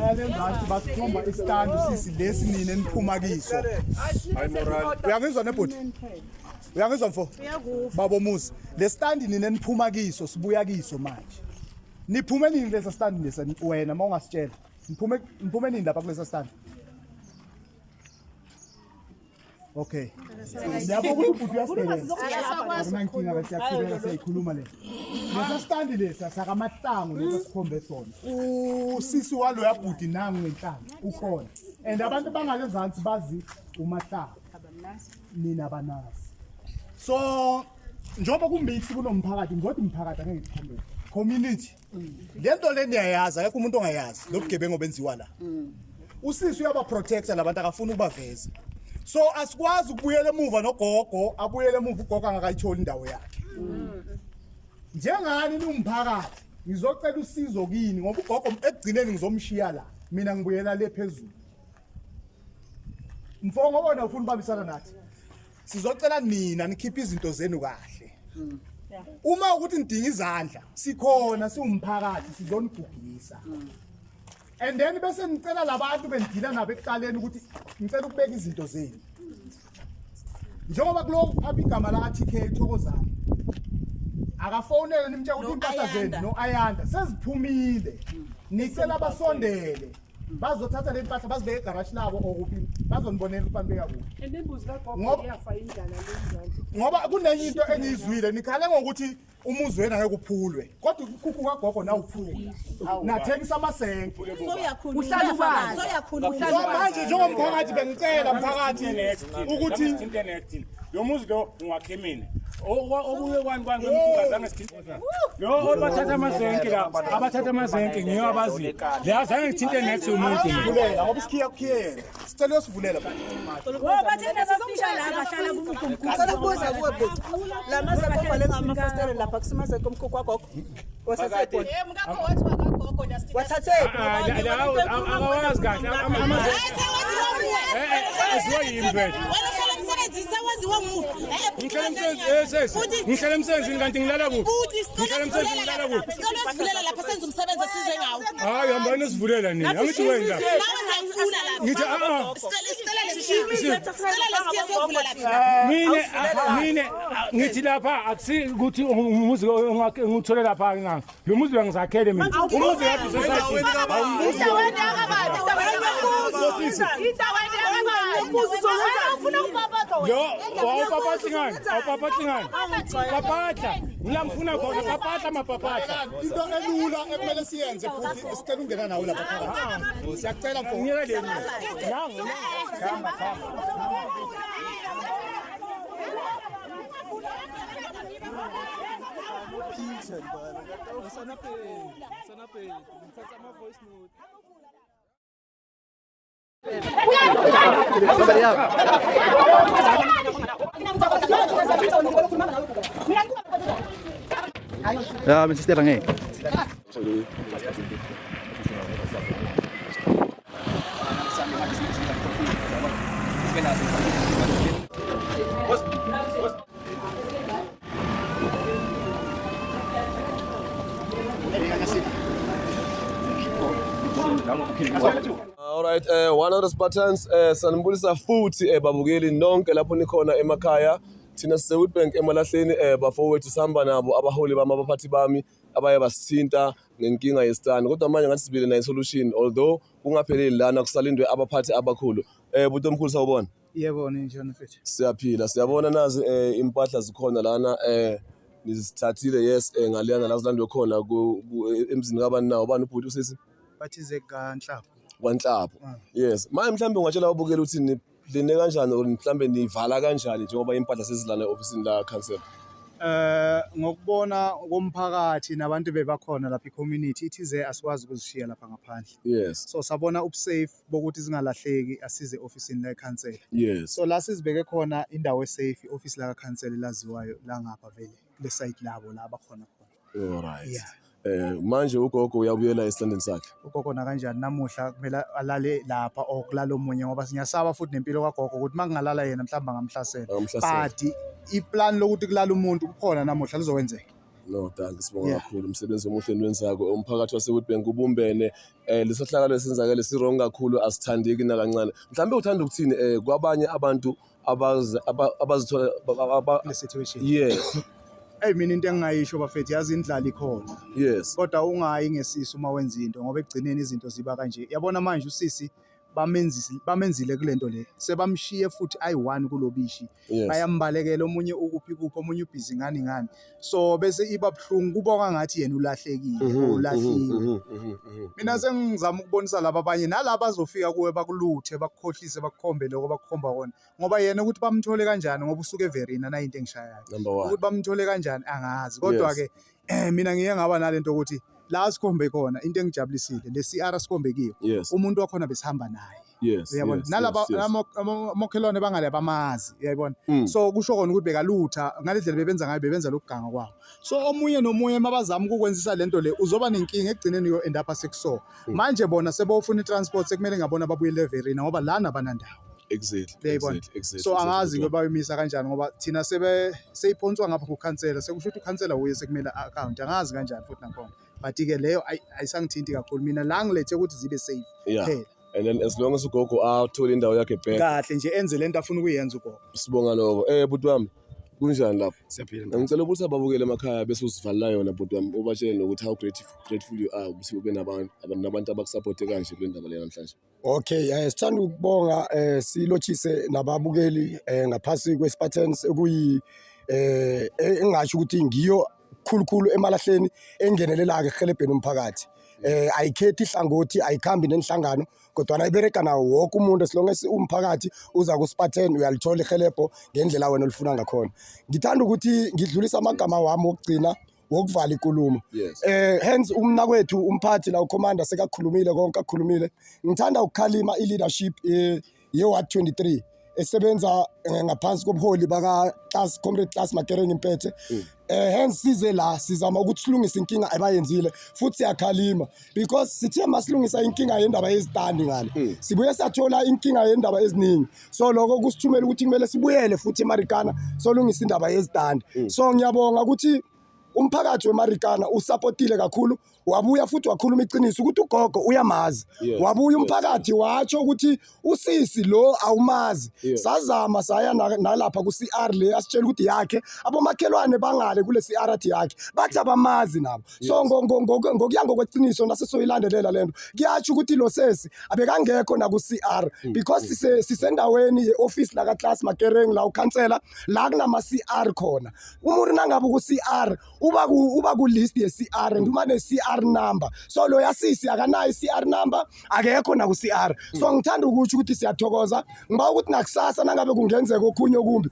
ngale ngathi basikhomba isikandi sisi lesi nini eniphuma kiso. Hayi moral. Uyangizwa nebhuti? Uyangizwa mfo? Babo Musi, le stand nini eniphuma kiso sibuya kiso manje. Niphume nini lesa stand lesa wena mawungasitshela? Niphume nini lapha kulesa stand? Okay. Lapho ukuthi ubhuti uyasebenza. Akunankinga bese siyaqhubeka siyayikhuluma le. Lesa stand lesa sakaMahlangu lesa sikhombe sona. Usisi walo yabhuti nangu ngenhlanga ukhona. And abantu bangale zansi bazi uMahlangu. Nina banazi. So njoba kumbiksi kunomphakathi ngothi umphakathi angeke ngikhombele. Community. Lento le niyayazi akekho umuntu ongayazi lobugebengu benziwa la. Usisi uyaba protector labantu akafuna ukubaveza. So asikwazi ukubuyela emuva nogogo abuyele emuva ugogo angakayitholi indawo yakhe. Njengani numphakathi ngizocela usizo kini ngoba ugogo ekugcineni ngizomshiya la mina ngibuyela le phezulu. Mfongo wona ufuna ubambisana nathi. Sizocela nina nikhiphe izinto zenu kahle. Uma ukuthi nidinga izandla sikhona siwumphakathi sizonigugisa. And then bese ngicela labantu bendila nabo ekuqaleni ukuthi ngicela ukubeka izinto zenu. Njengoba kuloko phapha igama la TK Thokozana. Akafonele nimtshela ukuthi impahla zenu no Ayanda seziphumile. Nicela basondele. Bazothatha le mpahla bazibeke egarage labo okuphi bazonibonela ubambeka kude. Endimbuzi kagogo iyafa indlala lenzansi. Ngoba kunenye into engizwile nikhale ngokuthi umuzi wena ngeke uphulwe kodwa ukukhukhu kagogo na uphula nathengisa amasenke Uhlala phansi. so manje njengomphakathi bengicela mphakathi ukuthi internet lo muzi lo ungakhemini okuye kwani kwemthungazange sithintana lo obathatha amazenke la abathatha amazenke ngiyo abazi le azange ngithinte next umuntu vulela ngoba isikhiya kukhiyela sicela sivulela Bathina bafika la bahlala kumkhukhu. Sekubuza kuwe bhuti. Lamaze kufale ngamafastele lapha kusimaze komkhukhu kwagogo. Wasathe. Mkakho wathi wakagogo ndasithi. Wathathe. akawazi kahle amazenke aziwayimvela ngihlala emsebenzini kanti ngilala kuphi hayi hambani sivulela nini angithi wena ngithi mine ngithi lapha akusi ukuthi umuzi ngithole lapha nganga lo muzi ngizakhele mina umuzi lapha society yo awupapahlingani papatla ngiyamfuna khona papatla mapapatla into elula ekumele siyenze futhi sicela ungena nawo lapha phakathi siyacela mfowethu ngiyele mina nangu Ya, Mr. Stefan eh. Alright, one of the Spartans sanibulisa futhi babukeli nonke lapho nikhona emakhaya thina sise-Witbank emalahleni bafowethu sihamba nabo abaholi bami abaphathi bami abaye basithinta ngenkinga yesitani kodwa manje ngathi sibile nayo solution although kungapheleli lana kusalindwe abaphathi abakhulu buti omkhulu sawubona Yebo ninjani mfethu siyaphila siyabona nazi impahla zikhona lana nizithathile yes ngaliyana la zilandwe khona emzini kabani nawo bani ubhuti usisi bathize kaNhlapho kwanhlapho yes manje mhlambe ungatshela ababukeli ukuthi line kanjani or mhlambe nivala kanjani njengoba impahla sezilana eofisini la council ngokubona komphakathi nabantu bebakhona lapha icommunity ithize asikwazi ukuzishiya lapha ngaphandle yes so sabona ubusafe bokuthi zingalahleki asize ofisini la council yes so la sizibeke khona indawo esafe office la council laziwayo la ngapha vele le site labo la abakhona khona alright yeah manje ugogo uyabuyela esitandeni sakhe ugogo na kanjani namuhla kumele alale lapha okulala omunye ngoba sinyasaba futhi nempilo kagogo ukuthi mangingalala yena mhlamba ngamhlasela but iplan lokuthi kulala umuntu kukhona namuhla lizokwenzeka No, thank sibonga kakhulu umsebenzi omuhle enwenzako umphakathi waseWitbank ubumbene lesohlakalo esenzakele sirong kakhulu asithandeki nakancane mhlambe uthanda ukuthini kwabanye abantu abazithola le situation. yes Hey mina into engingayisho bafethu yazi indlala ikhona. yes Kodwa ungayi ngesisi uma wenza into ngoba ekugcineni izinto ziba kanje. Yabona manje usisi bamenzile kulento le. Sebamshiye futhi ayi1 kulobishi. Yes. Bayambalekela omunye ukuphi omunye ubhizi ngani. So bese iba buhlungu kubonga ngathi yena ulahlekile, ulahliwe. Mina sengizama ukubonisa laba abanye nalabo azofika kuwe bakuluthe bakukhohlise bakukhombe lokho bakukhomba kona. Ngoba yena ukuthi bamthole kanjani ngoba usuke Verina na into engishayayo. Number 1 Ukuthi bamthole kanjani angazi. Kodwa ke mina ngiye ngaba nalento ukuthi la sikhombe khona into engijabulisile le CR sikhombe kiyo Yes. umuntu wakhona besihamba naye yes uyabona yes, nalaba yes, yes. amakhelwane bangale bamazi uyabona Mm. so kusho khona ukuthi bekalutha ngalendlela bebenza ngayo bebenza lokuganga kwabo so omunye nomunye mabazama ukukwenzisa lento le uzoba nenkinga ekugcineni yo end up sekuso manje bona sebofuna iTransport sekumele ngabona babuyele Verina ngoba lana banandawo uyayibona so angazi ke bayimisa kanjani ngoba thina seyiphonswa ngapha kukhansela sekusho ukuthi ukhansela uye sekumele account angazi kanjani futhi nakhona but ke leyo ayisangithinti kakhulu mina la ngilethe ukuthi zibe safe Yeah. phela And then as long as ugogo athola indawo yakhe back kahle nje enze lento afuna ukuyenza ugogo sibonga lokho bhuti wami kunjani lapho siyaphila ngicela ukuthi ababukele emakhaya bese usivalela yona bhuti wami ubatshele nokuthi how grateful you are ukuthi ube nabantu abakusupporte kanje kule ndaba le namhlanje. Okay, sithanda ukubonga silotshise nababukeli ngaphasi kweSpartans ekuyi engasho ukuthi ngiyo khulukhulu emalahleni engenelela ke helebheni umphakathi. Ayikhethi ihlangothi ayikhambi nenhlangano kodwa nayibereka nawo wonke umuntu as long as umphakathi uza kuSpartan uyalithola ihelebho ngendlela wena olifuna ngakhona. Ngithanda ukuthi ngidlulisa amagama wami wokugcina wokuvala inkulumo. Yes. Hence umnakwethu umphathi la ucommander sekakhulumile konke akukhulumile. Ngithanda ukukhalima ileadership ye-Ward 23 esebenza ngaphansi kobuholi baka Comrade Class Makereng impethe. Hence size la sizama ukuthi silungise inkinga abayenzile futhi siyakhalima because sithe masilungisa inkinga yendaba yezitandi ngale sibuye sathola inkinga yendaba eziningi so lokho kusithumela ukuthi kumele sibuyele futhi eMarikana solungisa indaba yezitandi so ngiyabonga ukuthi umphakathi weMarikana usupportile kakhulu wabuya futhi wakhuluma iqiniso ukuthi ugogo uyamazi wabuya umphakathi watsho ukuthi usisi lo awumazi sazama saya nalapha ku CR le asitshela ukuthi yakhe abomakhelwane bangale kule CR athi yakhe bathi abamazi nabo so ngokuya ngokweqiniso nasesoyilandelela lento kuyatsho ukuthi lo sesi abekangekho na ku CR because sisendaweni yeoffice la ka Class Makereng la ukhansela la kunama CR khona umuntu nangabe ku CR uba ku list ye CR and uma ne CR number so lo yasisi akanayo CR number akekho na ku CR so ngithanda ukuthi siyathokoza ngiba ukuthi nakusasa nangabe kungenzeka okhunye okumbi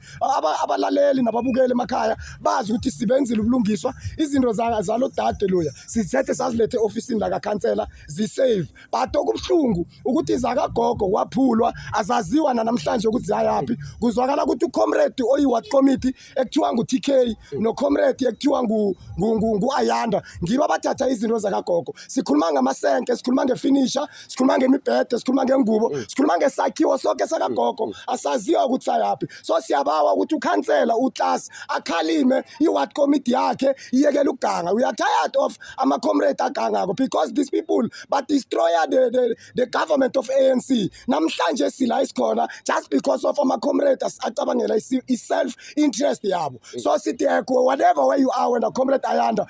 abalaleli nababukeli emakhaya bazi ukuthi sibenzile ubulungiswa izinto zalo dade loya sithethe sazilethe officeini la kansela zisave but okubhlungu ukuthi izakagogo waphulwa azaziwa namhlanje ukuthi zayapi kuzwakala ukuthi ucomrade oyiward committee ekuthiwa nguTK no comrade ekuthiwa ngu-Ayanda ngiba bathatha izinto zakagogo sikhuluma ngamasenke sikhuluma ngefinisher sikhuluma ngemibhede sikhuluma ngengubo sikhuluma ngesakhiwo sonke sakagogo asaziwa ukuthi sayaphi so siyabawa ukuthi ukhansela uClass akhalime iward committee yakhe iyekela ukuganga we are tired of ama-comrade agangako because these people but destroy the government of ANC namhlanje sila isikhona just because of ama-comrade acabangela i-self interest yabo so sithi whatever where you are when a comrade Ayanda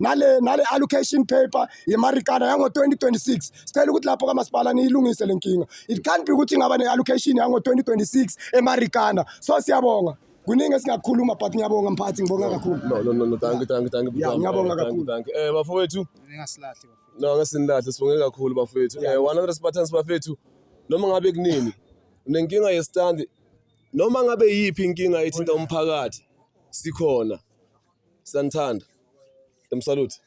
nale allocation paper yeMarikana yango 2026 sicela ukuthi lapho kamasipala niyilungise lenkinga it can't be ukuthi ngaba ne-allocation yango 2026 eMarikana so siyabonga kuningi esingakhuluma but ngiyabonga mphathi ngibonga kakhulu no thank ngiyabonga kakhulu bafowethu ngasilahle no ngasinilahle sibonge kakhulu bafowethu 100 Spartans bafowethu noma ngabe kunini unenkinga yestand noma ngabe yipi inkinga ethinta umphakathi sikhona santhanda emsalute